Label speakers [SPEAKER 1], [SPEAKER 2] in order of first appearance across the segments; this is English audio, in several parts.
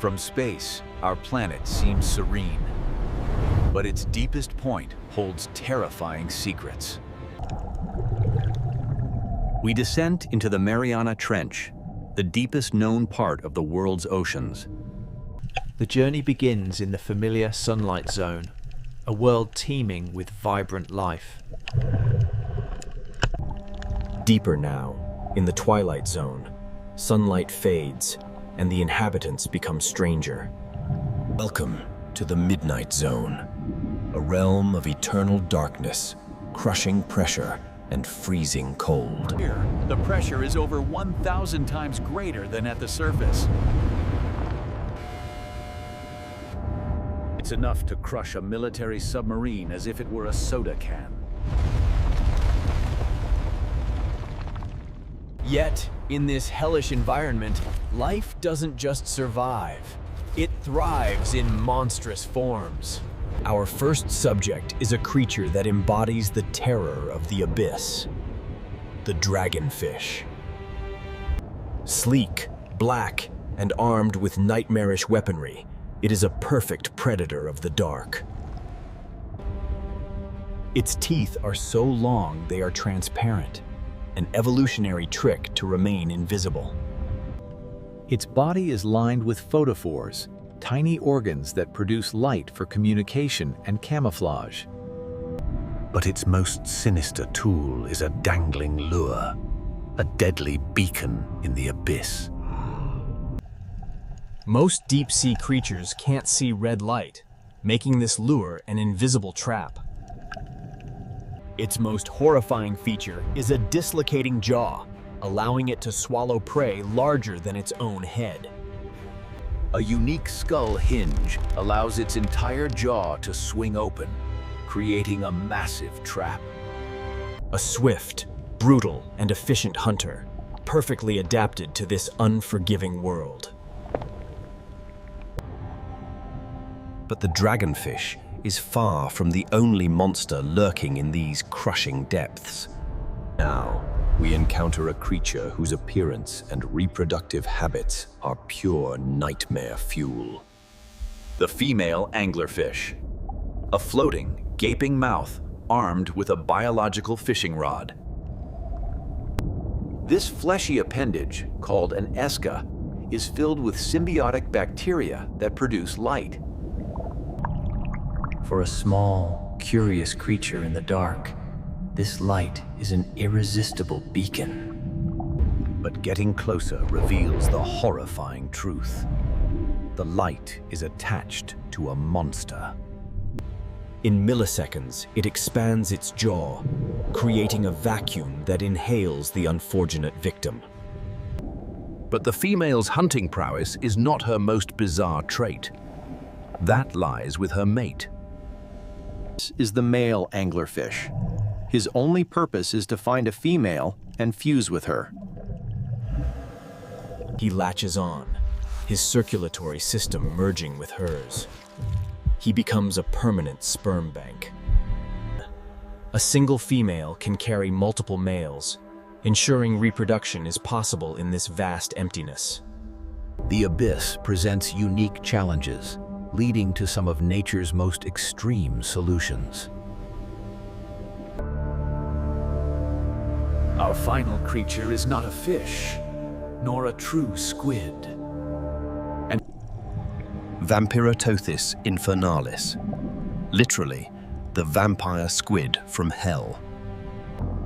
[SPEAKER 1] From space, our planet seems serene, but its deepest point holds terrifying secrets. We descend into the Mariana Trench, the deepest known part of the world's oceans.
[SPEAKER 2] The journey begins in the familiar sunlight zone, a world teeming with vibrant life.
[SPEAKER 3] Deeper now, in the twilight zone, sunlight fades and the inhabitants become stranger. Welcome to the Midnight Zone, a realm of eternal darkness, crushing pressure, and freezing cold.
[SPEAKER 1] Here, the pressure is over 1,000 times greater than at the surface. It's enough to crush a military submarine as if it were a soda can.
[SPEAKER 2] Yet, in this hellish environment, life doesn't just survive. It thrives in monstrous forms.
[SPEAKER 3] Our first subject is a creature that embodies the terror of the abyss, the dragonfish. Sleek, black, and armed with nightmarish weaponry, it is a perfect predator of the dark. Its teeth are so long they are transparent, an evolutionary trick to remain invisible.
[SPEAKER 1] Its body is lined with photophores, tiny organs that produce light for communication and camouflage. But its most sinister tool is a dangling lure, a deadly beacon in the abyss.
[SPEAKER 3] Most deep-sea creatures can't see red light, making this lure an invisible trap. Its most horrifying feature is a dislocating jaw, allowing it to swallow prey larger than its own head.
[SPEAKER 1] A unique skull hinge allows its entire jaw to swing open, creating a massive trap.
[SPEAKER 3] A swift, brutal, and efficient hunter, perfectly adapted to this unforgiving world. But the dragonfish is far from the only monster lurking in these crushing depths. Now, we encounter a creature whose appearance and reproductive habits are pure nightmare fuel.
[SPEAKER 1] The female anglerfish, a floating, gaping mouth armed with a biological fishing rod. This fleshy appendage, called an esca, is filled with symbiotic bacteria that produce light.
[SPEAKER 4] For a small, curious creature in the dark, this light is an irresistible beacon.
[SPEAKER 1] But getting closer reveals the horrifying truth. The light is attached to a monster.
[SPEAKER 3] In milliseconds, it expands its jaw, creating a vacuum that inhales the unfortunate victim.
[SPEAKER 1] But the female's hunting prowess is not her most bizarre trait. That lies with her mate.
[SPEAKER 2] This is the male anglerfish. His only purpose is to find a female and fuse with her.
[SPEAKER 3] He latches on, his circulatory system merging with hers. He becomes a permanent sperm bank. A single female can carry multiple males, ensuring reproduction is possible in this vast emptiness.
[SPEAKER 1] The abyss presents unique challenges, leading to some of nature's most extreme solutions. Our final creature is not a fish, nor a true squid. And
[SPEAKER 3] Vampiroteuthis infernalis, literally, the vampire squid from hell.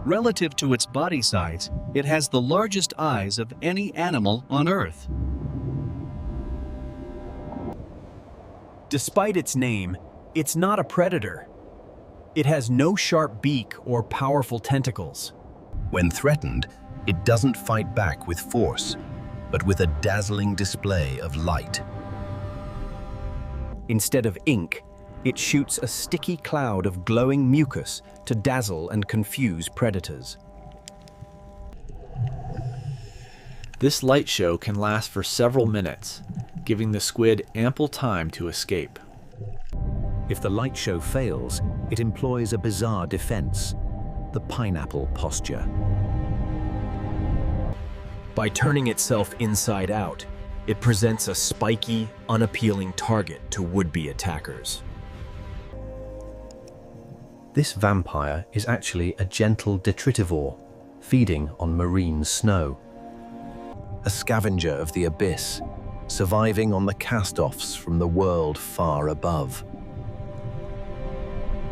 [SPEAKER 5] Relative to its body size, it has the largest eyes of any animal on Earth.
[SPEAKER 3] Despite its name, it's not a predator. It has no sharp beak or powerful tentacles. When threatened, it doesn't fight back with force, but with a dazzling display of light. Instead of ink, it shoots a sticky cloud of glowing mucus to dazzle and confuse predators.
[SPEAKER 2] This light show can last for several minutes, giving the squid ample time to escape.
[SPEAKER 1] if the light show fails, it employs a bizarre defense, the pineapple posture.
[SPEAKER 3] By turning itself inside out, It presents a spiky, unappealing target to would-be attackers.
[SPEAKER 6] This vampire is actually a gentle detritivore, feeding on marine snow.
[SPEAKER 1] A scavenger of the abyss, surviving on the cast-offs from the world far above.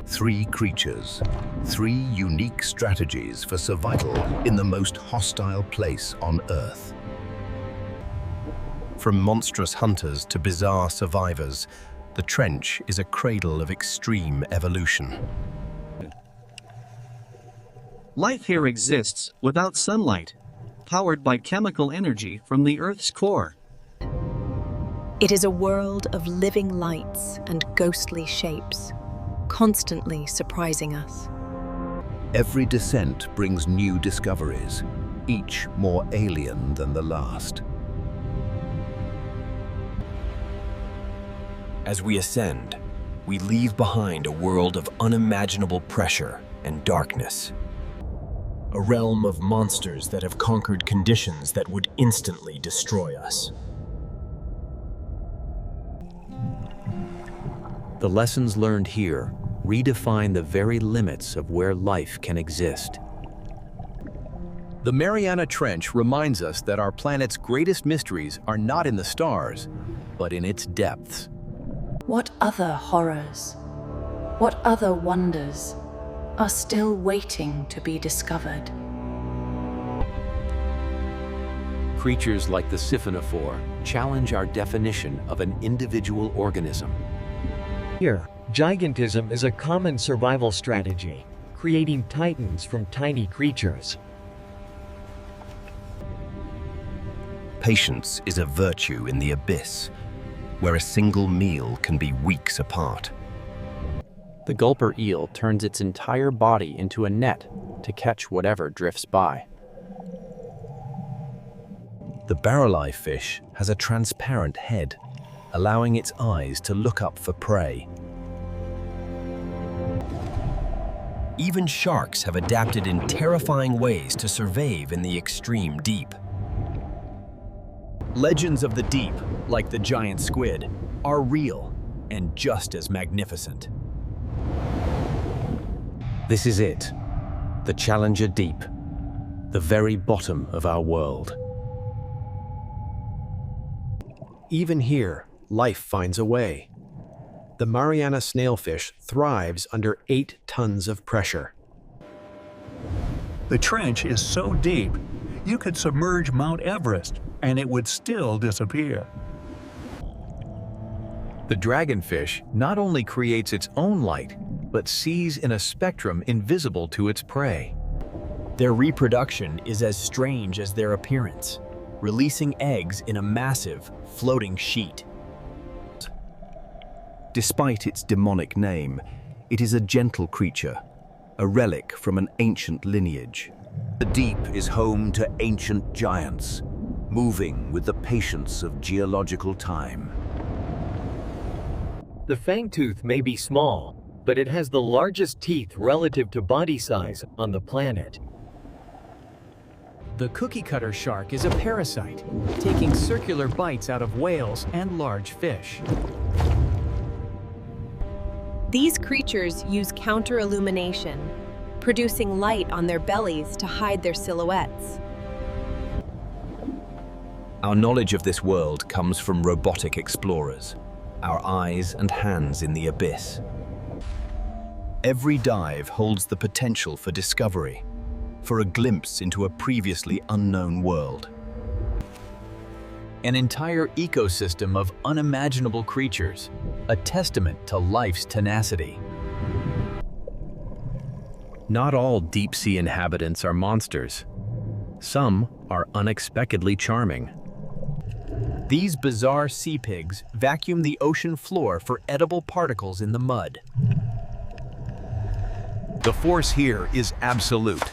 [SPEAKER 7] 3 creatures, 3 unique strategies for survival in the most hostile place on Earth. From monstrous hunters to bizarre survivors, the trench is a cradle of extreme evolution.
[SPEAKER 5] Life here exists without sunlight, powered by chemical energy from the Earth's core.
[SPEAKER 8] It is a world of living lights and ghostly shapes, constantly surprising us.
[SPEAKER 7] Every descent brings new discoveries, each more alien than the last.
[SPEAKER 3] As we ascend, we leave behind a world of unimaginable pressure and darkness. A realm of monsters that have conquered conditions that would instantly destroy us.
[SPEAKER 1] The lessons learned here redefine the very limits of where life can exist. The Mariana Trench reminds us that our planet's greatest mysteries are not in the stars, but in its depths.
[SPEAKER 9] What other horrors, what other wonders are still waiting to be discovered?
[SPEAKER 1] Creatures like the siphonophore challenge our definition of an individual organism.
[SPEAKER 10] Here, gigantism is a common survival strategy, creating titans from tiny creatures.
[SPEAKER 7] Patience is a virtue in the abyss, where a single meal can be weeks apart.
[SPEAKER 2] The gulper eel turns its entire body into a net to catch whatever drifts by.
[SPEAKER 1] The barrel-eye fish has a transparent head, allowing its eyes to look up for prey.
[SPEAKER 3] Even sharks have adapted in terrifying ways to survive in the extreme deep.
[SPEAKER 2] Legends of the deep, like the giant squid, are real and just as magnificent.
[SPEAKER 1] This is it, the Challenger Deep, the very bottom of our world. Even here, life finds a way. The Mariana snailfish thrives under 8 tons of pressure.
[SPEAKER 11] The trench is so deep, you could submerge Mount Everest and it would still disappear.
[SPEAKER 1] The dragonfish not only creates its own light, but sees in a spectrum invisible to its prey.
[SPEAKER 2] Their reproduction is as strange as their appearance, releasing eggs in a massive, floating sheet.
[SPEAKER 7] Despite its demonic name, it is a gentle creature, a relic from an ancient lineage. The deep is home to ancient giants, moving with the patience of geological time.
[SPEAKER 10] The fangtooth may be small, but it has the largest teeth relative to body size on the planet.
[SPEAKER 2] The cookie-cutter shark is a parasite, taking circular bites out of whales and large fish.
[SPEAKER 8] These creatures use counter-illumination, producing light on their bellies to hide their silhouettes.
[SPEAKER 3] Our knowledge of this world comes from robotic explorers, our eyes and hands in the abyss. Every dive holds the potential for discovery, for a glimpse into a previously unknown world.
[SPEAKER 2] An entire ecosystem of unimaginable creatures, a testament to life's tenacity.
[SPEAKER 1] Not all deep-sea inhabitants are monsters. Some are unexpectedly charming.
[SPEAKER 2] These bizarre sea pigs vacuum the ocean floor for edible particles in the mud.
[SPEAKER 1] The force here is absolute,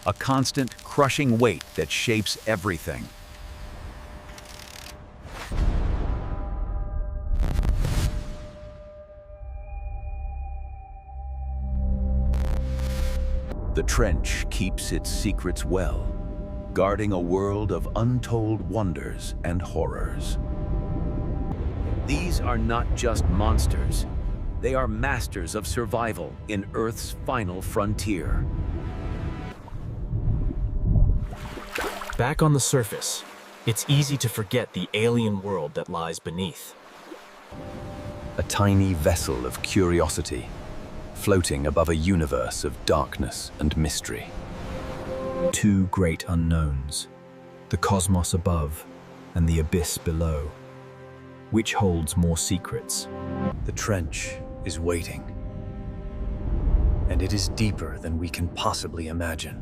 [SPEAKER 1] a constant, crushing weight that shapes everything.
[SPEAKER 7] The trench keeps its secrets well, guarding a world of untold wonders and horrors.
[SPEAKER 1] These are not just monsters. They are masters of survival in Earth's final frontier.
[SPEAKER 3] Back on the surface, it's easy to forget the alien world that lies beneath.
[SPEAKER 7] A tiny vessel of curiosity, floating above a universe of darkness and mystery. Two great unknowns, the cosmos above and the abyss below. Which holds more secrets?
[SPEAKER 6] The trench is waiting, and it is deeper than we can possibly imagine.